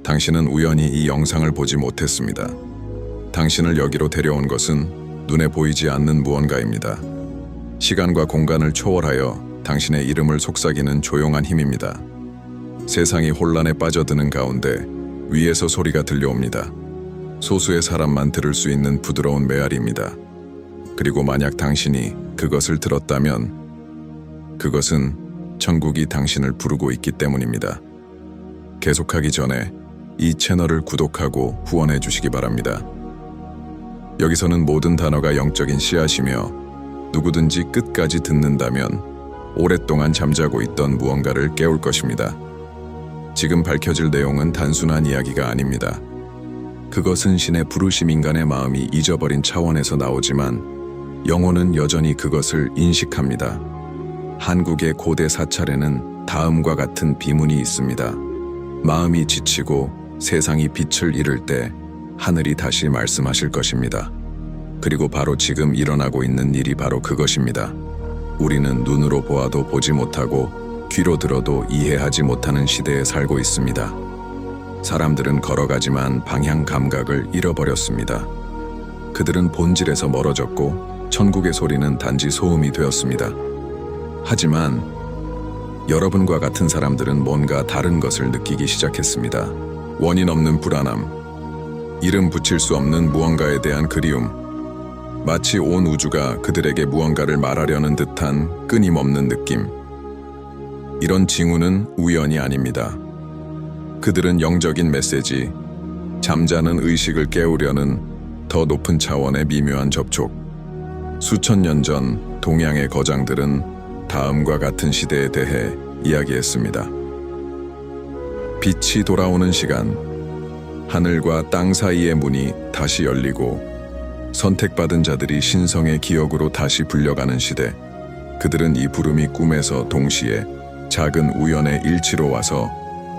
당신은 우연히 이 영상을 보지 못했습니다. 당신을 여기로 데려온 것은 눈에 보이지 않는 무언가입니다. 시간과 공간을 초월하여 당신의 이름을 속삭이는 조용한 힘입니다. 세상이 혼란에 빠져드는 가운데 위에서 소리가 들려옵니다. 소수의 사람만 들을 수 있는 부드러운 메아리입니다. 그리고 만약 당신이 그것을 들었다면 그것은 천국이 당신을 부르고 있기 때문입니다. 계속하기 전에 이 채널을 구독하고 후원해 주시기 바랍니다. 여기서는 모든 단어가 영적인 씨앗이며 누구든지 끝까지 듣는다면 오랫동안 잠자고 있던 무언가를 깨울 것입니다. 지금 밝혀질 내용은 단순한 이야기가 아닙니다. 그것은 신의 부르심 인간의 마음이 잊어버린 차원에서 나오지만 영혼은 여전히 그것을 인식합니다. 한국의 고대 사찰에는 다음과 같은 비문이 있습니다. 마음이 지치고 세상이 빛을 잃을 때 하늘이 다시 말씀하실 것입니다. 그리고 바로 지금 일어나고 있는 일이 바로 그것입니다. 우리는 눈으로 보아도 보지 못하고 귀로 들어도 이해하지 못하는 시대에 살고 있습니다. 사람들은 걸어가지만 방향 감각을 잃어버렸습니다. 그들은 본질에서 멀어졌고 천국의 소리는 단지 소음이 되었습니다. 하지만 여러분과 같은 사람들은 뭔가 다른 것을 느끼기 시작했습니다. 원인 없는 불안함, 이름 붙일 수 없는 무언가에 대한 그리움, 마치 온 우주가 그들에게 무언가를 말하려는 듯한 끊임없는 느낌. 이런 징후는 우연이 아닙니다. 그들은 영적인 메시지, 잠자는 의식을 깨우려는 더 높은 차원의 미묘한 접촉. 수천 년 전 동양의 거장들은 다음과 같은 시대에 대해 이야기했습니다. 빛이 돌아오는 시간, 하늘과 땅 사이의 문이 다시 열리고 선택받은 자들이 신성의 기억으로 다시 불려가는 시대. 그들은 이 부름이 꿈에서 동시에 작은 우연의 일치로 와서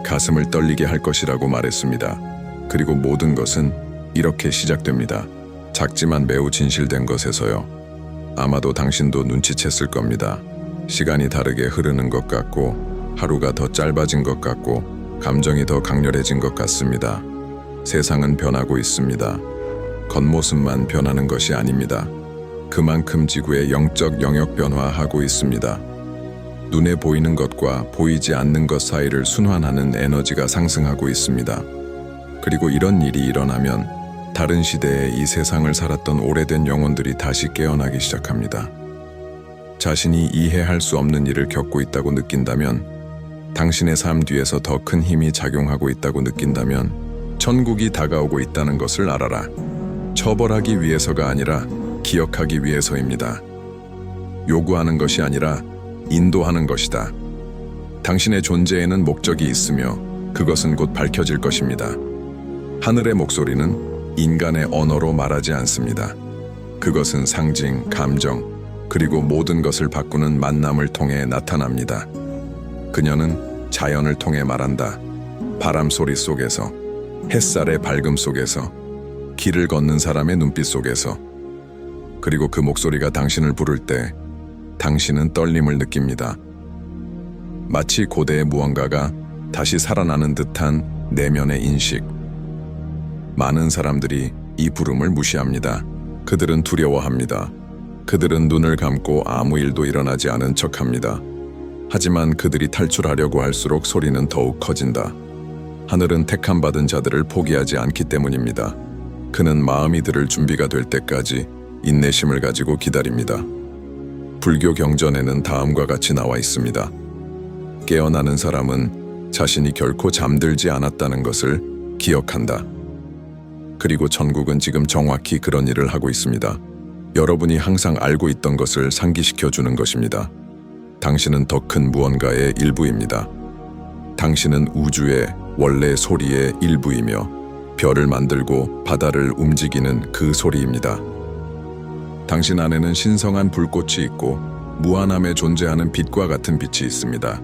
가슴을 떨리게 할 것이라고 말했습니다. 그리고 모든 것은 이렇게 시작됩니다. 작지만 매우 진실된 것에서요. 아마도 당신도 눈치챘을 겁니다. 시간이 다르게 흐르는 것 같고 하루가 더 짧아진 것 같고 감정이 더 강렬해진 것 같습니다. 세상은 변하고 있습니다. 겉모습만 변하는 것이 아닙니다. 그만큼 지구의 영적 영역 변화하고 있습니다. 눈에 보이는 것과 보이지 않는 것 사이를 순환하는 에너지가 상승하고 있습니다. 그리고 이런 일이 일어나면 다른 시대에 이 세상을 살았던 오래된 영혼들이 다시 깨어나기 시작합니다. 자신이 이해할 수 없는 일을 겪고 있다고 느낀다면, 당신의 삶 뒤에서 더 큰 힘이 작용하고 있다고 느낀다면 천국이 다가오고 있다는 것을 알아라. 처벌하기 위해서가 아니라 기억하기 위해서입니다. 요구하는 것이 아니라 인도하는 것이다. 당신의 존재에는 목적이 있으며 그것은 곧 밝혀질 것입니다. 하늘의 목소리는 인간의 언어로 말하지 않습니다. 그것은 상징, 감정, 그리고 모든 것을 바꾸는 만남을 통해 나타납니다. 그녀는 자연을 통해 말한다. 바람 소리 속에서, 햇살의 밝음 속에서, 길을 걷는 사람의 눈빛 속에서. 그리고 그 목소리가 당신을 부를 때 당신은 떨림을 느낍니다. 마치 고대의 무언가가 다시 살아나는 듯한 내면의 인식. 많은 사람들이 이 부름을 무시합니다. 그들은 두려워합니다. 그들은 눈을 감고 아무 일도 일어나지 않은 척합니다. 하지만 그들이 탈출하려고 할수록 소리는 더욱 커진다. 하늘은 택함받은 자들을 포기하지 않기 때문입니다. 그는 마음이 들을 준비가 될 때까지 인내심을 가지고 기다립니다. 불교 경전에는 다음과 같이 나와 있습니다. 깨어나는 사람은 자신이 결코 잠들지 않았다는 것을 기억한다. 그리고 천국은 지금 정확히 그런 일을 하고 있습니다. 여러분이 항상 알고 있던 것을 상기시켜 주는 것입니다. 당신은 더 큰 무언가의 일부입니다. 당신은 우주의 원래 소리의 일부이며 별을 만들고 바다를 움직이는 그 소리입니다. 당신 안에는 신성한 불꽃이 있고 무한함에 존재하는 빛과 같은 빛이 있습니다.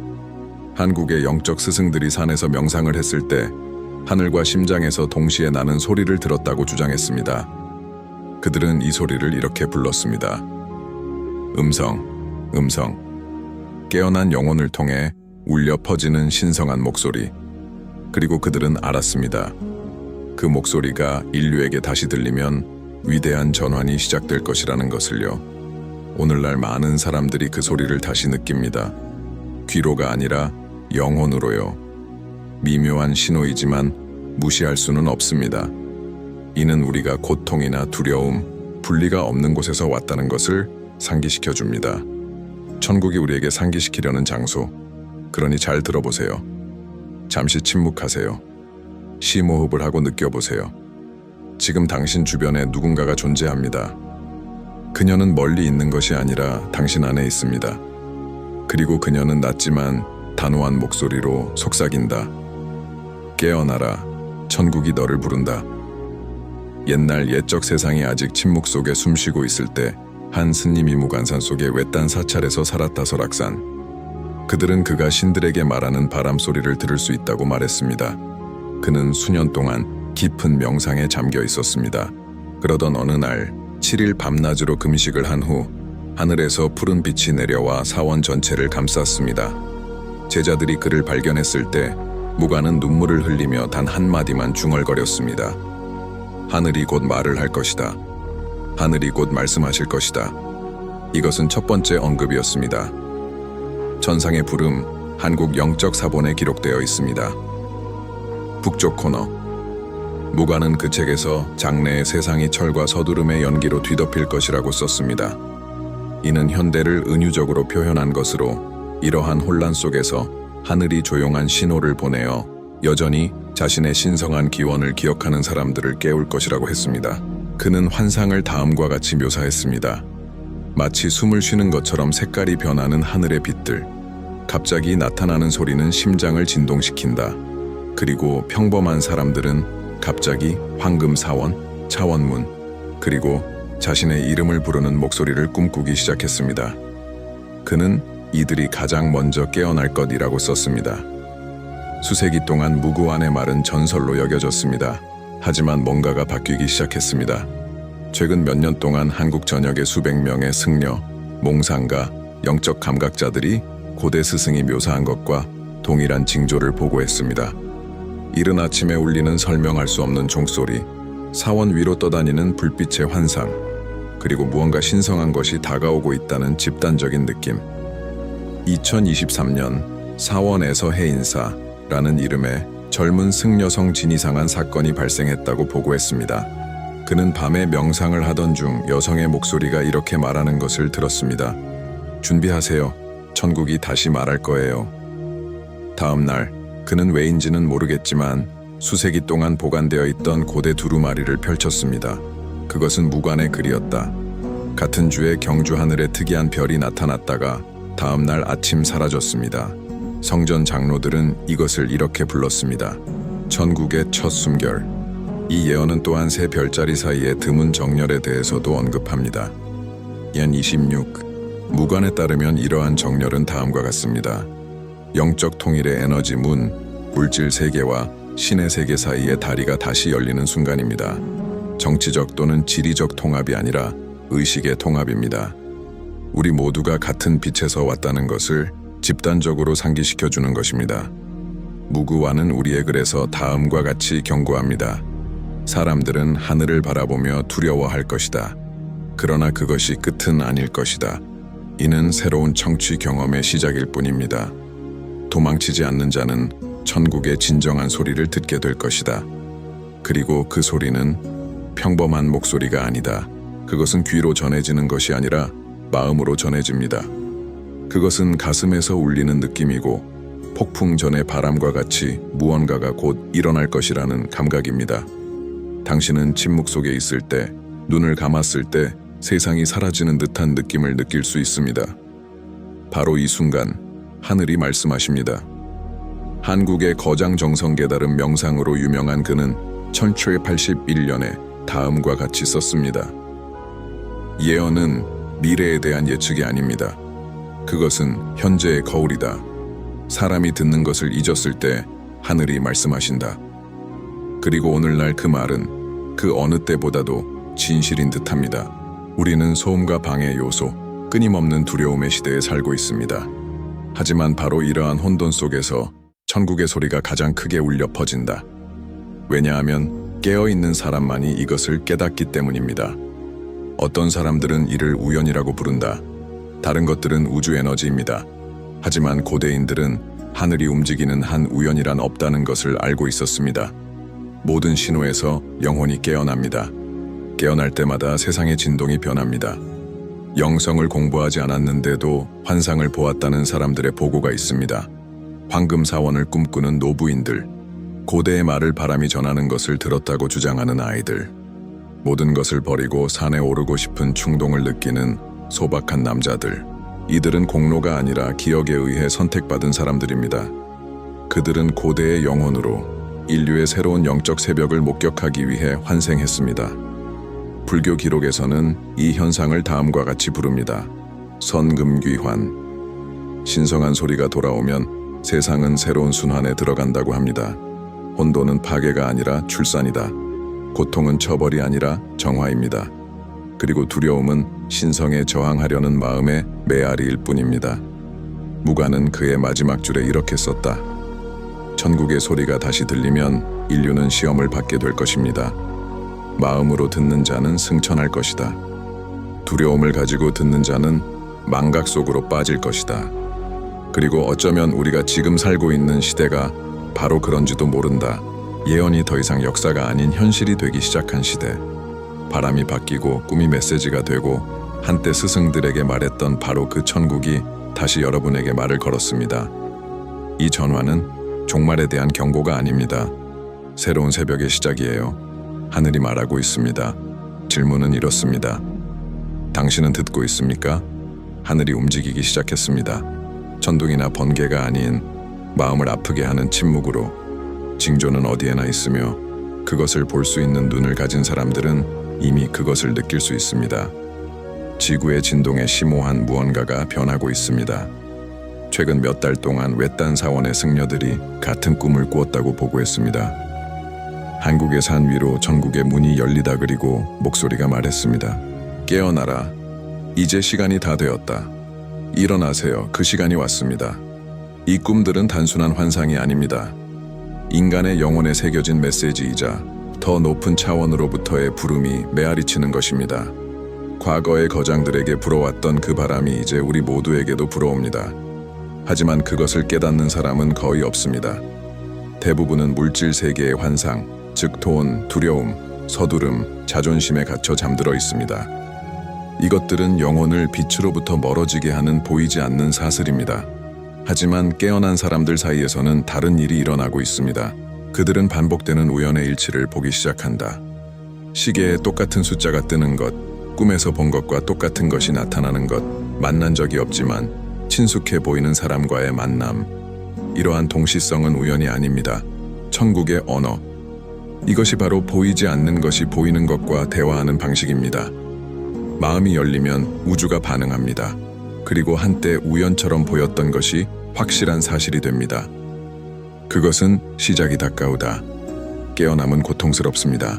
한국의 영적 스승들이 산에서 명상을 했을 때 하늘과 심장에서 동시에 나는 소리를 들었다고 주장했습니다. 그들은 이 소리를 이렇게 불렀습니다. 음성, 음성. 깨어난 영혼을 통해 울려 퍼지는 신성한 목소리. 그리고 그들은 알았습니다. 그 목소리가 인류에게 다시 들리면 위대한 전환이 시작될 것이라는 것을요. 오늘날 많은 사람들이 그 소리를 다시 느낍니다. 귀로가 아니라 영혼으로요. 미묘한 신호이지만 무시할 수는 없습니다. 이는 우리가 고통이나 두려움, 분리가 없는 곳에서 왔다는 것을 상기시켜 줍니다. 천국이 우리에게 상기시키려는 장소. 그러니 잘 들어보세요. 잠시 침묵하세요. 심호흡을 하고 느껴보세요. 지금 당신 주변에 누군가가 존재합니다. 그녀는 멀리 있는 것이 아니라 당신 안에 있습니다. 그리고 그녀는 낮지만 단호한 목소리로 속삭인다. 깨어나라. 천국이 너를 부른다. 옛날 옛적 세상이 아직 침묵 속에 숨쉬고 있을 때 한 스님이 무간산 속의 외딴 사찰에서 살았다 설악산. 그들은 그가 신들에게 말하는 바람 소리를 들을 수 있다고 말했습니다. 그는 수년 동안 깊은 명상에 잠겨 있었습니다. 그러던 어느 날 7일 밤낮으로 금식을 한 후 하늘에서 푸른 빛이 내려와 사원 전체를 감쌌습니다. 제자들이 그를 발견했을 때 무간은 눈물을 흘리며 단 한마디만 중얼거렸습니다. 하늘이 곧 말을 할 것이다. 하늘이 곧 말씀하실 것이다. 이것은 첫 번째 언급이었습니다. 천상의 부름, 한국 영적 사본에 기록되어 있습니다. 북쪽 코너. 무간은 그 책에서 장래의 세상이 철과 서두름의 연기로 뒤덮일 것이라고 썼습니다. 이는 현대를 은유적으로 표현한 것으로 이러한 혼란 속에서 하늘이 조용한 신호를 보내어 여전히 자신의 신성한 기원을 기억하는 사람들을 깨울 것이라고 했습니다. 그는 환상을 다음과 같이 묘사했습니다. 마치 숨을 쉬는 것처럼 색깔이 변하는 하늘의 빛들. 갑자기 나타나는 소리는 심장을 진동시킨다. 그리고 평범한 사람들은 갑자기 황금사원, 차원문, 그리고 자신의 이름을 부르는 목소리를 꿈꾸기 시작했습니다. 그는 이들이 가장 먼저 깨어날 것이라고 썼습니다. 수세기 동안 무구안의 말은 전설로 여겨졌습니다. 하지만 뭔가가 바뀌기 시작했습니다. 최근 몇 년 동안 한국 전역의 수백 명의 승려, 몽상가, 영적 감각자들이 고대 스승이 묘사한 것과 동일한 징조를 보고했습니다. 이른 아침에 울리는 설명할 수 없는 종소리, 사원 위로 떠다니는 불빛의 환상, 그리고 무언가 신성한 것이 다가오고 있다는 집단적인 느낌. 2023년 사원에서 해인사라는 이름의 젊은 승려성 진이상한 사건이 발생했다고 보고했습니다. 그는 밤에 명상을 하던 중 여성의 목소리가 이렇게 말하는 것을 들었습니다. 준비하세요. 천국이 다시 말할 거예요. 다음 날 그는 왜인지는 모르겠지만 수세기 동안 보관되어 있던 고대 두루마리를 펼쳤습니다. 그것은 무관의 글이었다. 같은 주에 경주 하늘에 특이한 별이 나타났다가 다음 날 아침 사라졌습니다. 성전 장로들은 이것을 이렇게 불렀습니다. 천국의 첫 숨결. 이 예언은 또한 세 별자리 사이의 드문 정렬에 대해서도 언급합니다. 연 26. 무관에 따르면 이러한 정렬은 다음과 같습니다. 영적 통일의 에너지 문, 물질 세계와 신의 세계 사이의 다리가 다시 열리는 순간입니다. 정치적 또는 지리적 통합이 아니라 의식의 통합입니다. 우리 모두가 같은 빛에서 왔다는 것을 집단적으로 상기시켜주는 것입니다. 무구와는 우리의 글에서 다음과 같이 경고합니다. 사람들은 하늘을 바라보며 두려워할 것이다. 그러나 그것이 끝은 아닐 것이다. 이는 새로운 청취 경험의 시작일 뿐입니다. 도망치지 않는 자는 천국의 진정한 소리를 듣게 될 것이다. 그리고 그 소리는 평범한 목소리가 아니다. 그것은 귀로 전해지는 것이 아니라 마음으로 전해집니다. 그것은 가슴에서 울리는 느낌이고 폭풍 전의 바람과 같이 무언가가 곧 일어날 것이라는 감각입니다. 당신은 침묵 속에 있을 때, 눈을 감았을 때 세상이 사라지는 듯한 느낌을 느낄 수 있습니다. 바로 이 순간 하늘이 말씀하십니다. 한국의 거장정성 깨달음 명상으로 유명한 그는 1781년에 다음과 같이 썼습니다. 예언은 미래에 대한 예측이 아닙니다. 그것은 현재의 거울이다. 사람이 듣는 것을 잊었을 때 하늘이 말씀하신다. 그리고 오늘날 그 말은 그 어느 때보다도 진실인 듯합니다. 우리는 소음과 방해 요소, 끊임없는 두려움의 시대에 살고 있습니다. 하지만 바로 이러한 혼돈 속에서 천국의 소리가 가장 크게 울려 퍼진다. 왜냐하면 깨어있는 사람만이 이것을 깨닫기 때문입니다. 어떤 사람들은 이를 우연이라고 부른다. 다른 것들은 우주 에너지입니다. 하지만 고대인들은 하늘이 움직이는 한 우연이란 없다는 것을 알고 있었습니다. 모든 신호에서 영혼이 깨어납니다. 깨어날 때마다 세상의 진동이 변합니다. 영성을 공부하지 않았는데도 환상을 보았다는 사람들의 보고가 있습니다. 황금사원을 꿈꾸는 노부인들, 고대의 말을 바람이 전하는 것을 들었다고 주장하는 아이들, 모든 것을 버리고 산에 오르고 싶은 충동을 느끼는 소박한 남자들, 이들은 공로가 아니라 기억에 의해 선택받은 사람들입니다. 그들은 고대의 영혼으로 인류의 새로운 영적 새벽을 목격하기 위해 환생했습니다. 불교 기록에서는 이 현상을 다음과 같이 부릅니다. 선금귀환. 신성한 소리가 돌아오면 세상은 새로운 순환에 들어간다고 합니다. 혼돈은 파괴가 아니라 출산이다. 고통은 처벌이 아니라 정화입니다. 그리고 두려움은 신성에 저항하려는 마음의 메아리일 뿐입니다. 무가는 그의 마지막 줄에 이렇게 썼다. 천국의 소리가 다시 들리면 인류는 시험을 받게 될 것입니다. 마음으로 듣는 자는 승천할 것이다. 두려움을 가지고 듣는 자는 망각 속으로 빠질 것이다. 그리고 어쩌면 우리가 지금 살고 있는 시대가 바로 그런지도 모른다. 예언이 더 이상 역사가 아닌 현실이 되기 시작한 시대. 바람이 바뀌고 꿈이 메시지가 되고 한때 스승들에게 말했던 바로 그 천국이 다시 여러분에게 말을 걸었습니다. 이 전화는 종말에 대한 경고가 아닙니다. 새로운 새벽의 시작이에요. 하늘이 말하고 있습니다. 질문은 이렇습니다. 당신은 듣고 있습니까? 하늘이 움직이기 시작했습니다. 천둥이나 번개가 아닌 마음을 아프게 하는 침묵으로. 징조는 어디에나 있으며 그것을 볼 수 있는 눈을 가진 사람들은 이미 그것을 느낄 수 있습니다. 지구의 진동에 심오한 무언가가 변하고 있습니다. 최근 몇 달 동안 외딴 사원의 승려들이 같은 꿈을 꾸었다고 보고했습니다. 한국의 산 위로 천국의 문이 열리다 그리고 목소리가 말했습니다. 깨어나라. 이제 시간이 다 되었다. 일어나세요. 그 시간이 왔습니다. 이 꿈들은 단순한 환상이 아닙니다. 인간의 영혼에 새겨진 메시지이자 더 높은 차원으로부터의 부름이 메아리치는 것입니다. 과거의 거장들에게 불어왔던 그 바람이 이제 우리 모두에게도 불어옵니다. 하지만 그것을 깨닫는 사람은 거의 없습니다. 대부분은 물질 세계의 환상, 즉 돈, 두려움, 서두름, 자존심에 갇혀 잠들어 있습니다. 이것들은 영혼을 빛으로부터 멀어지게 하는 보이지 않는 사슬입니다. 하지만 깨어난 사람들 사이에서는 다른 일이 일어나고 있습니다. 그들은 반복되는 우연의 일치를 보기 시작한다. 시계에 똑같은 숫자가 뜨는 것, 꿈에서 본 것과 똑같은 것이 나타나는 것, 만난 적이 없지만 친숙해 보이는 사람과의 만남. 이러한 동시성은 우연이 아닙니다. 천국의 언어. 이것이 바로 보이지 않는 것이 보이는 것과 대화하는 방식입니다. 마음이 열리면 우주가 반응합니다. 그리고 한때 우연처럼 보였던 것이 확실한 사실이 됩니다. 그것은 시작이 가까우다. 깨어남은 고통스럽습니다.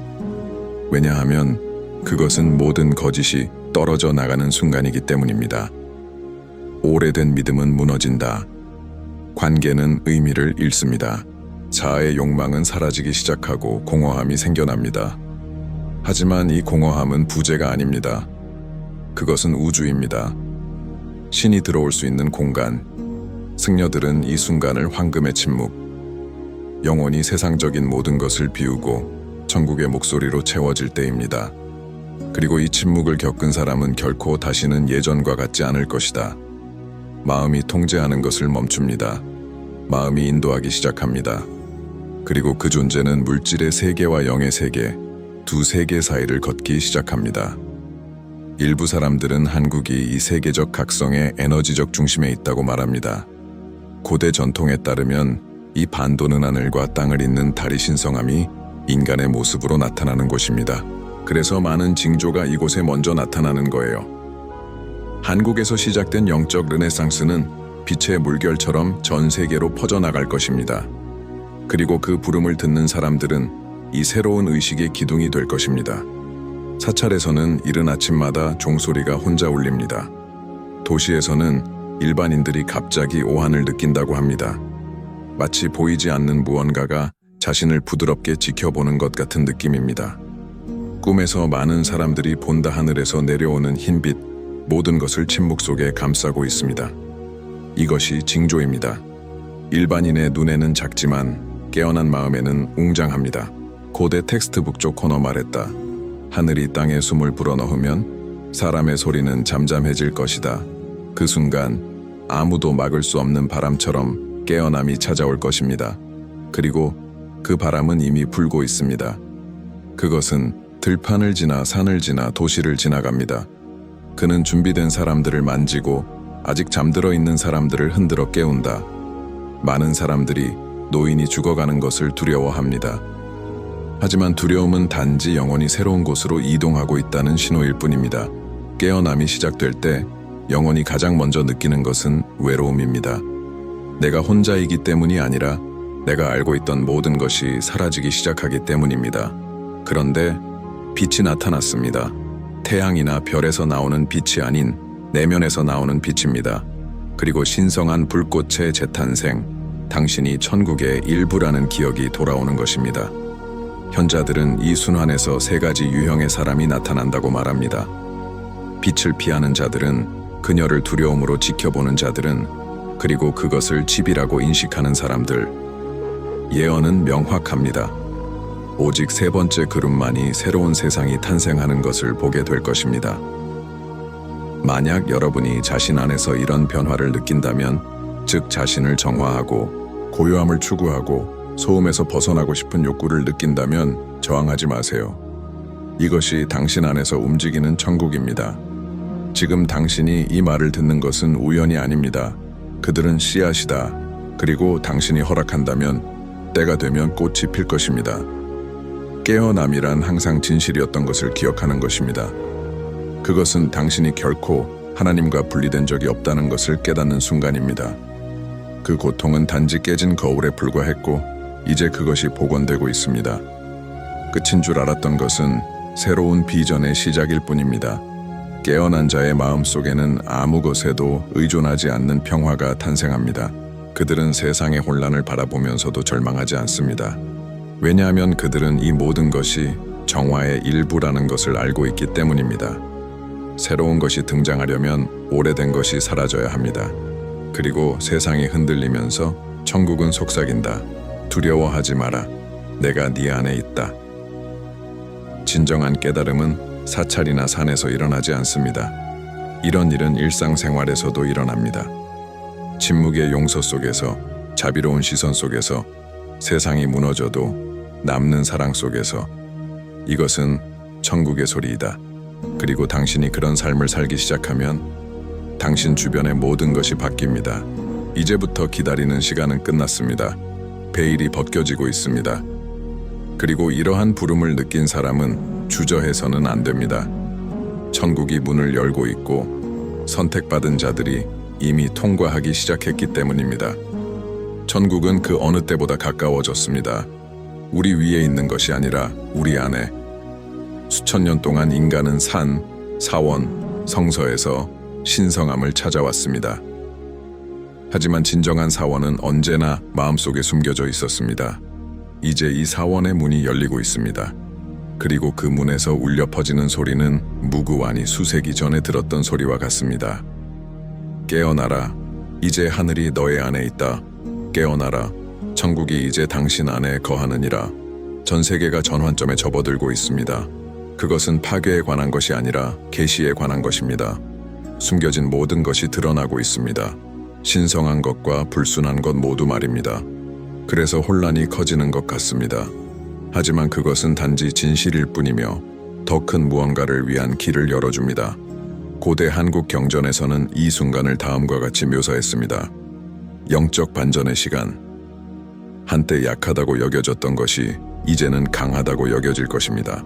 왜냐하면 그것은 모든 거짓이 떨어져 나가는 순간이기 때문입니다. 오래된 믿음은 무너진다. 관계는 의미를 잃습니다. 자아의 욕망은 사라지기 시작하고 공허함이 생겨납니다. 하지만 이 공허함은 부재가 아닙니다. 그것은 우주입니다. 신이 들어올 수 있는 공간. 승려들은 이 순간을 황금의 침묵, 영혼이 세상적인 모든 것을 비우고 천국의 목소리로 채워질 때입니다. 그리고 이 침묵을 겪은 사람은 결코 다시는 예전과 같지 않을 것이다. 마음이 통제하는 것을 멈춥니다. 마음이 인도하기 시작합니다. 그리고 그 존재는 물질의 세계와 영의 세계, 두 세계 사이를 걷기 시작합니다. 일부 사람들은 한국이 이 세계적 각성의 에너지적 중심에 있다고 말합니다. 고대 전통에 따르면 이 반도는 하늘과 땅을 잇는 달이 신성함이 인간의 모습으로 나타나는 곳입니다. 그래서 많은 징조가 이곳에 먼저 나타나는 거예요. 한국에서 시작된 영적 르네상스는 빛의 물결처럼 전 세계로 퍼져나갈 것입니다. 그리고 그 부름을 듣는 사람들은 이 새로운 의식의 기둥이 될 것입니다. 사찰에서는 이른 아침마다 종소리가 혼자 울립니다. 도시에서는 일반인들이 갑자기 오한을 느낀다고 합니다. 마치 보이지 않는 무언가가 자신을 부드럽게 지켜보는 것 같은 느낌입니다. 꿈에서 많은 사람들이 본다 하늘에서 내려오는 흰빛, 모든 것을 침묵 속에 감싸고 있습니다. 이것이 징조입니다. 일반인의 눈에는 작지만 깨어난 마음에는 웅장합니다. 고대 텍스트북 쪽 코너 말했다. 하늘이 땅에 숨을 불어넣으면 사람의 소리는 잠잠해질 것이다. 그 순간 아무도 막을 수 없는 바람처럼 깨어남이 찾아올 것입니다. 그리고 그 바람은 이미 불고 있습니다. 그것은 들판을 지나 산을 지나 도시를 지나갑니다. 그는 준비된 사람들을 만지고 아직 잠들어 있는 사람들을 흔들어 깨운다. 많은 사람들이 노인이 죽어가는 것을 두려워합니다. 하지만 두려움은 단지 영혼이 새로운 곳으로 이동하고 있다는 신호일 뿐입니다. 깨어남이 시작될 때 영혼이 가장 먼저 느끼는 것은 외로움입니다. 내가 혼자이기 때문이 아니라 내가 알고 있던 모든 것이 사라지기 시작하기 때문입니다. 그런데 빛이 나타났습니다. 태양이나 별에서 나오는 빛이 아닌 내면에서 나오는 빛입니다. 그리고 신성한 불꽃의 재탄생, 당신이 천국의 일부라는 기억이 돌아오는 것입니다. 현자들은 이 순환에서 세 가지 유형의 사람이 나타난다고 말합니다. 빛을 피하는 자들은, 그녀를 두려움으로 지켜보는 자들은, 그리고 그것을 집이라고 인식하는 사람들. 예언은 명확합니다. 오직 세 번째 그룹만이 새로운 세상이 탄생하는 것을 보게 될 것입니다. 만약 여러분이 자신 안에서 이런 변화를 느낀다면, 즉 자신을 정화하고 고요함을 추구하고 소음에서 벗어나고 싶은 욕구를 느낀다면 저항하지 마세요. 이것이 당신 안에서 움직이는 천국입니다. 지금 당신이 이 말을 듣는 것은 우연이 아닙니다. 그들은 씨앗이다. 그리고 당신이 허락한다면 때가 되면 꽃이 필 것입니다. 깨어남이란 항상 진실이었던 것을 기억하는 것입니다. 그것은 당신이 결코 하나님과 분리된 적이 없다는 것을 깨닫는 순간입니다. 그 고통은 단지 깨진 거울에 불과했고 이제 그것이 복원되고 있습니다. 끝인 줄 알았던 것은 새로운 비전의 시작일 뿐입니다. 깨어난 자의 마음속에는 아무 것에도 의존하지 않는 평화가 탄생합니다. 그들은 세상의 혼란을 바라보면서도 절망하지 않습니다. 왜냐하면 그들은 이 모든 것이 정화의 일부라는 것을 알고 있기 때문입니다. 새로운 것이 등장하려면 오래된 것이 사라져야 합니다. 그리고 세상이 흔들리면서 천국은 속삭인다. 두려워하지 마라. 내가 네 안에 있다. 진정한 깨달음은 사찰이나 산에서 일어나지 않습니다. 이런 일은 일상생활에서도 일어납니다. 침묵의 용서 속에서, 자비로운 시선 속에서, 세상이 무너져도 남는 사랑 속에서. 이것은 천국의 소리이다. 그리고 당신이 그런 삶을 살기 시작하면 당신 주변의 모든 것이 바뀝니다. 이제부터 기다리는 시간은 끝났습니다. 베일이 벗겨지고 있습니다. 그리고 이러한 부름을 느낀 사람은 주저해서는 안 됩니다. 천국이 문을 열고 있고 선택받은 자들이 이미 통과하기 시작했기 때문입니다. 천국은 그 어느 때보다 가까워졌습니다. 우리 위에 있는 것이 아니라 우리 안에. 수천 년 동안 인간은 산, 사원, 성서에서 신성함을 찾아왔습니다. 하지만 진정한 사원은 언제나 마음속에 숨겨져 있었습니다. 이제 이 사원의 문이 열리고 있습니다. 그리고 그 문에서 울려 퍼지는 소리는 무구한이 수세기 전에 들었던 소리와 같습니다. 깨어나라. 이제 하늘이 너의 안에 있다. 깨어나라. 천국이 이제 당신 안에 거하느니라. 전 세계가 전환점에 접어들고 있습니다. 그것은 파괴에 관한 것이 아니라 계시에 관한 것입니다. 숨겨진 모든 것이 드러나고 있습니다. 신성한 것과 불순한 것 모두 말입니다. 그래서 혼란이 커지는 것 같습니다. 하지만 그것은 단지 진실일 뿐이며 더 큰 무언가를 위한 길을 열어줍니다. 고대 한국 경전에서는 이 순간을 다음과 같이 묘사했습니다. 영적 반전의 시간. 한때 약하다고 여겨졌던 것이 이제는 강하다고 여겨질 것입니다.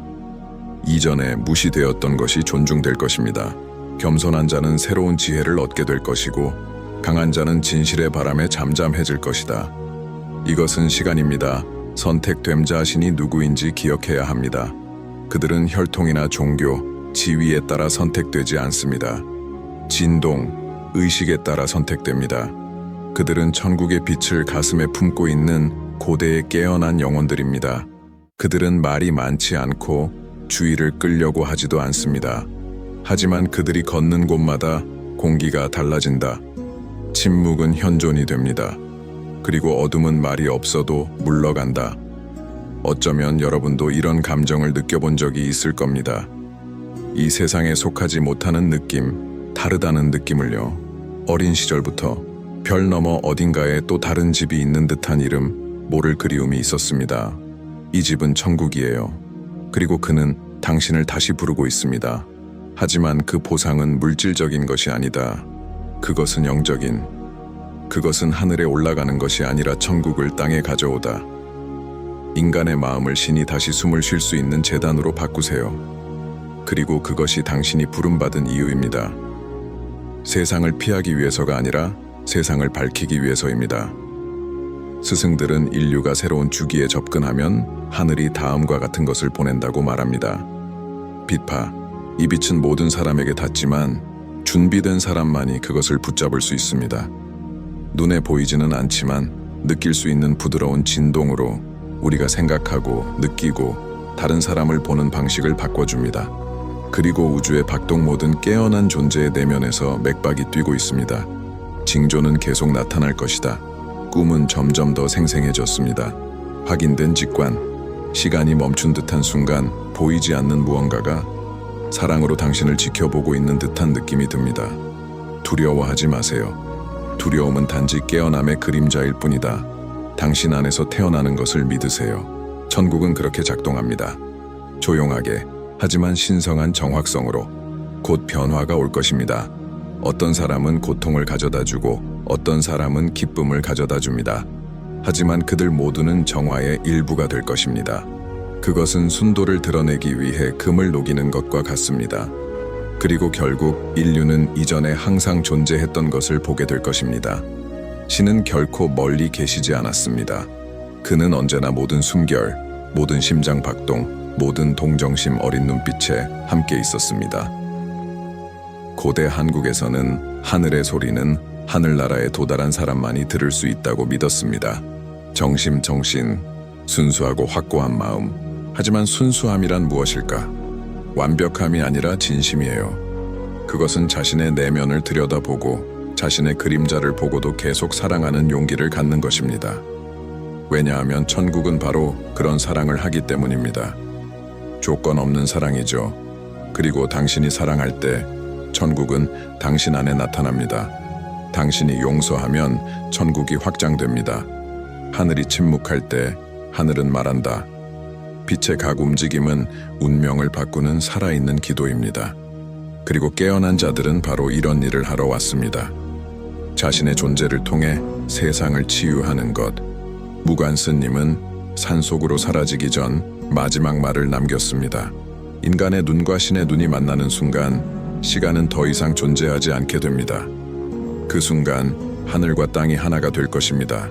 이전에 무시되었던 것이 존중될 것입니다. 겸손한 자는 새로운 지혜를 얻게 될 것이고 강한 자는 진실의 바람에 잠잠해질 것이다. 이것은 시간입니다. 선택됨 자신이 누구인지 기억해야 합니다. 그들은 혈통이나 종교, 지위에 따라 선택되지 않습니다. 진동, 의식에 따라 선택됩니다. 그들은 천국의 빛을 가슴에 품고 있는 고대의 깨어난 영혼들입니다. 그들은 말이 많지 않고 주의를 끌려고 하지도 않습니다. 하지만 그들이 걷는 곳마다 공기가 달라진다. 침묵은 현존이 됩니다. 그리고 어둠은 말이 없어도 물러간다. 어쩌면 여러분도 이런 감정을 느껴본 적이 있을 겁니다. 이 세상에 속하지 못하는 느낌, 다르다는 느낌을요. 어린 시절부터 별 너머 어딘가에 또 다른 집이 있는 듯한 이름, 모를 그리움이 있었습니다. 이 집은 천국이에요. 그리고 그는 당신을 다시 부르고 있습니다. 하지만 그 보상은 물질적인 것이 아니다. 그것은 영적인, 그것은 하늘에 올라가는 것이 아니라 천국을 땅에 가져오다. 인간의 마음을 신이 다시 숨을 쉴 수 있는 제단으로 바꾸세요. 그리고 그것이 당신이 부름받은 이유입니다. 세상을 피하기 위해서가 아니라 세상을 밝히기 위해서입니다. 스승들은 인류가 새로운 주기에 접근하면 하늘이 다음과 같은 것을 보낸다고 말합니다. 빛파, 이 빛은 모든 사람에게 닿지만 준비된 사람만이 그것을 붙잡을 수 있습니다. 눈에 보이지는 않지만 느낄 수 있는 부드러운 진동으로 우리가 생각하고 느끼고 다른 사람을 보는 방식을 바꿔줍니다. 그리고 우주의 박동 모든 깨어난 존재의 내면에서 맥박이 뛰고 있습니다. 징조는 계속 나타날 것이다. 꿈은 점점 더 생생해졌습니다. 확인된 직관, 시간이 멈춘 듯한 순간 보이지 않는 무언가가 사랑으로 당신을 지켜보고 있는 듯한 느낌이 듭니다. 두려워하지 마세요. 두려움은 단지 깨어남의 그림자일 뿐이다. 당신 안에서 태어나는 것을 믿으세요. 천국은 그렇게 작동합니다. 조용하게, 하지만 신성한 정확성으로 곧 변화가 올 것입니다. 어떤 사람은 고통을 가져다 주고 어떤 사람은 기쁨을 가져다 줍니다. 하지만 그들 모두는 정화의 일부가 될 것입니다. 그것은 순도를 드러내기 위해 금을 녹이는 것과 같습니다. 그리고 결국 인류는 이전에 항상 존재했던 것을 보게 될 것입니다. 신은 결코 멀리 계시지 않았습니다. 그는 언제나 모든 숨결, 모든 심장 박동, 모든 동정심 어린 눈빛에 함께 있었습니다. 고대 한국에서는 하늘의 소리는 하늘나라에 도달한 사람만이 들을 수 있다고 믿었습니다. 정신, 순수하고 확고한 마음. 하지만 순수함이란 무엇일까? 완벽함이 아니라 진심이에요. 그것은 자신의 내면을 들여다보고 자신의 그림자를 보고도 계속 사랑하는 용기를 갖는 것입니다. 왜냐하면 천국은 바로 그런 사랑을 하기 때문입니다. 조건 없는 사랑이죠. 그리고 당신이 사랑할 때 천국은 당신 안에 나타납니다. 당신이 용서하면 천국이 확장됩니다. 하늘이 침묵할 때 하늘은 말한다. 빛의 각 움직임은 운명을 바꾸는 살아있는 기도입니다. 그리고 깨어난 자들은 바로 이런 일을 하러 왔습니다. 자신의 존재를 통해 세상을 치유하는 것. 무관스님은 산속으로 사라지기 전 마지막 말을 남겼습니다. 인간의 눈과 신의 눈이 만나는 순간 시간은 더 이상 존재하지 않게 됩니다. 그 순간 하늘과 땅이 하나가 될 것입니다.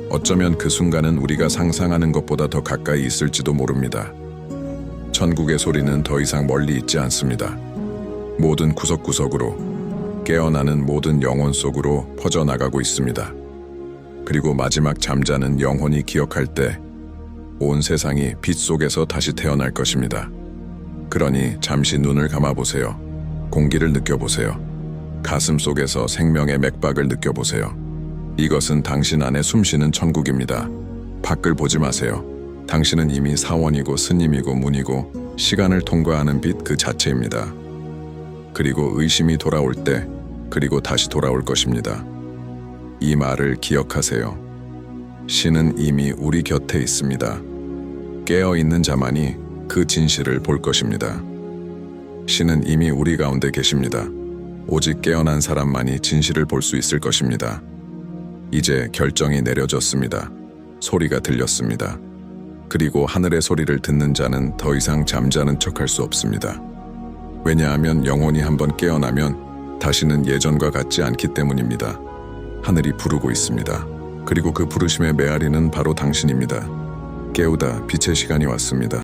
어쩌면 그 순간은 우리가 상상하는 것보다 더 가까이 있을지도 모릅니다. 천국의 소리는 더 이상 멀리 있지 않습니다. 모든 구석구석으로, 깨어나는 모든 영혼 속으로 퍼져나가고 있습니다. 그리고 마지막 잠자는 영혼이 기억할 때 온 세상이 빛 속에서 다시 태어날 것입니다. 그러니 잠시 눈을 감아보세요. 공기를 느껴보세요. 가슴 속에서 생명의 맥박을 느껴보세요. 이것은 당신 안에 숨쉬는 천국입니다. 밖을 보지 마세요. 당신은 이미 사원이고 스님이고 문이고 시간을 통과하는 빛 그 자체입니다. 그리고 의심이 돌아올 때, 그리고 다시 돌아올 것입니다. 이 말을 기억하세요. 신은 이미 우리 곁에 있습니다. 깨어있는 자만이 그 진실을 볼 것입니다. 신은 이미 우리 가운데 계십니다. 오직 깨어난 사람만이 진실을 볼 수 있을 것입니다. 이제 결정이 내려졌습니다. 소리가 들렸습니다. 그리고 하늘의 소리를 듣는 자는 더 이상 잠자는 척할 수 없습니다. 왜냐하면 영혼이 한번 깨어나면 다시는 예전과 같지 않기 때문입니다. 하늘이 부르고 있습니다. 그리고 그 부르심의 메아리는 바로 당신입니다. 깨우다 빛의 시간이 왔습니다.